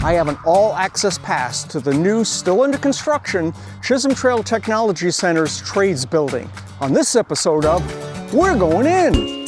I have an all-access pass to the new, still under construction, Chisholm Trail Technology Center's Trades Building. On this episode of We're Going In!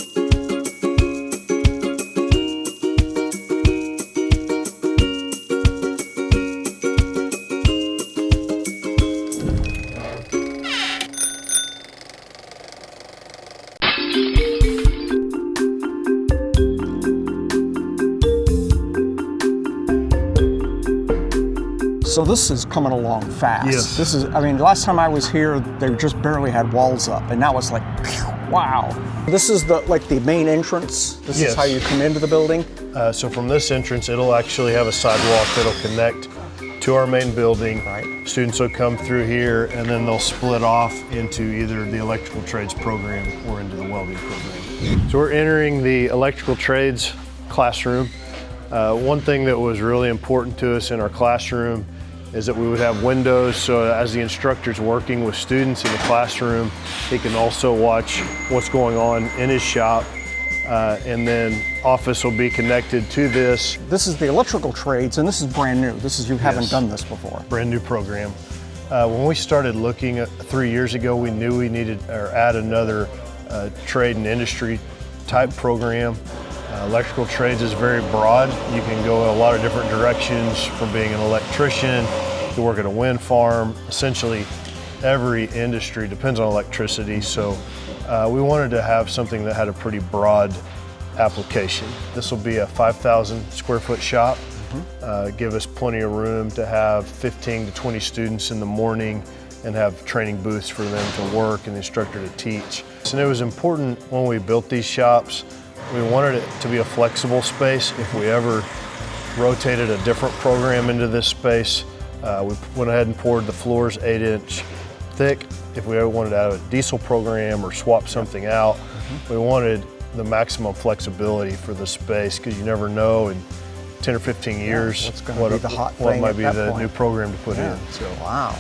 So this is coming along fast. Yes. This is, I mean, last time I was here, they just barely had walls up, and now it's like, wow. This is the main entrance. This Yes. is how you come into the building. So from this entrance, it'll actually have a sidewalk that'll connect to our main building. Right. Students will come through here, and then they'll split off into either the electrical trades program or into the welding program. So we're entering the electrical trades classroom. One thing that was really important to us in our classroom is that we would have windows, so as the instructor's working with students in the classroom, he can also watch what's going on in his shop, and then office will be connected to this. This is the electrical trades, and this is brand new. You haven't Yes. done this before. Brand new program. When we started looking at 3 years ago, we knew we needed or add another trade and industry type program. Electrical trades is very broad. You can go a lot of different directions, from being an electrician to work at a wind farm. Essentially every industry depends on electricity, so we wanted to have something that had a pretty broad application. This will be a 5,000 square foot shop. Give us plenty of room to have 15 to 20 students in the morning and have training booths for them to work and the instructor to teach. And it was important when we built these shops. We wanted it to be a flexible space. If we ever rotated a different program into this space, we went ahead and poured the floors 8-inch thick. If we ever wanted to add a diesel program or swap something out, we wanted the maximum flexibility for the space, because you never know in 10 or 15 years what might be the new program to put in. So. Wow,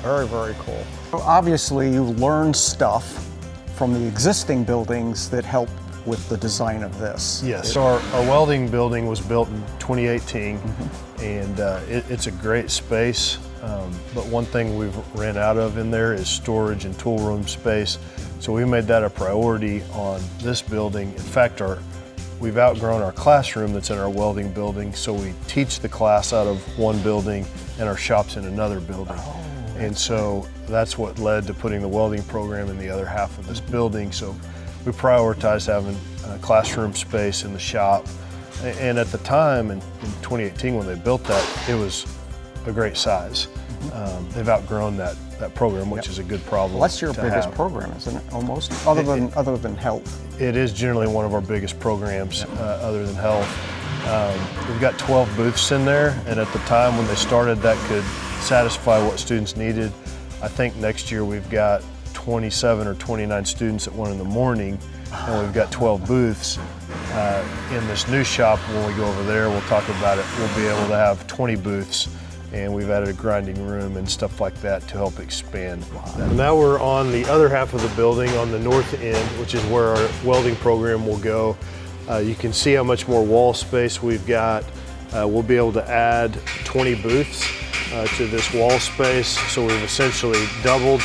very, very cool. So obviously you learned stuff from the existing buildings that help with the design of this. Yes, so our welding building was built in 2018, and it's a great space, but one thing we've ran out of in there is storage and tool room space, so we made that a priority on this building. In fact, we've outgrown our classroom that's in our welding building, so we teach the class out of one building and our shop's in another building. And so that's what led to putting the welding program in the other half of this building. So we prioritized having classroom space in the shop. And at the time, in 2018, when they built that, it was a great size. They've outgrown that program, which is a good problem. Well, that's your biggest program, isn't it, almost? Other than health. It is generally one of our biggest programs, other than health. We've got 12 booths in there, and at the time when they started, that could satisfy what students needed. I think next year we've got 27 or 29 students at 1 in the morning, and we've got 12 booths. In this new shop, when we go over there, we'll talk about it, we'll be able to have 20 booths, and we've added a grinding room and stuff like that to help expand. Now we're on the other half of the building, on the north end, which is where our welding program will go. You can see how much more wall space we've got. We'll be able to add 20 booths to this wall space, so we've essentially doubled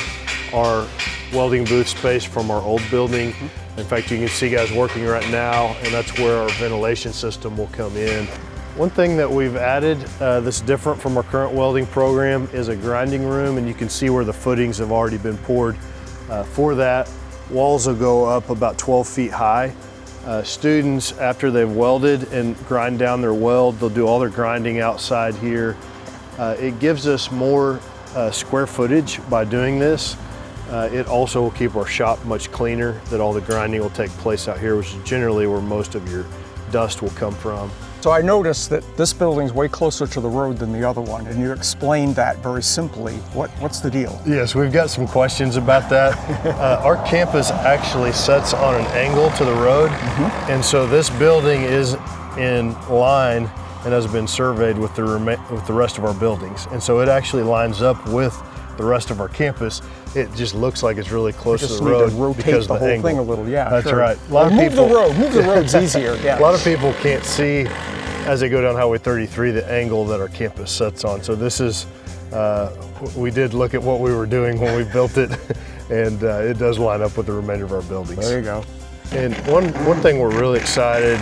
our welding booth space from our old building. In fact, you can see guys working right now, and that's where our ventilation system will come in. One thing that we've added that's different from our current welding program is a grinding room, and you can see where the footings have already been poured. For that, walls will go up about 12 feet high. Students, after they've welded and grind down their weld, they'll do all their grinding outside here. It gives us more square footage by doing this. It also will keep our shop much cleaner, that all the grinding will take place out here, which is generally where most of your dust will come from. So I noticed that this building's way closer to the road than the other one, and you explained that very simply. What's the deal? Yes, we've got some questions about that. Our campus actually sets on an angle to the road, and so this building is in line and has been surveyed with the rest of our buildings, and so it actually lines up with the rest of our campus. It just looks like it's really close to the road. To rotate because the of the whole thing a little, yeah. That's sure. right. Move the road's easier. Yeah. A lot of people can't see as they go down Highway 33, the angle that our campus sets on. So this is, we did look at what we were doing when we built it, and it does line up with the remainder of our buildings. There you go. And one thing we're really excited,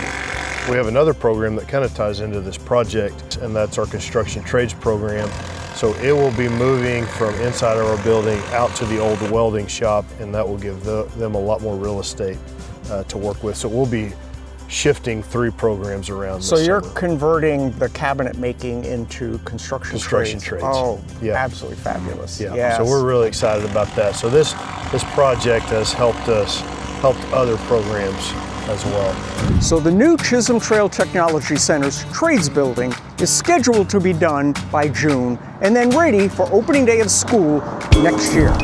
we have another program that kind of ties into this project, and that's our construction trades program. So it will be moving from inside of our building out to the old welding shop, and that will give them a lot more real estate to work with. So we'll be shifting 3 programs around. So you're converting the cabinet making into construction trades. Oh, yeah. Absolutely fabulous. Yeah. Yes. So we're really excited about that. So this project has helped other programs as well. So the new Chisholm Trail Technology Center's trades building is scheduled to be done by June and then ready for opening day of school next year.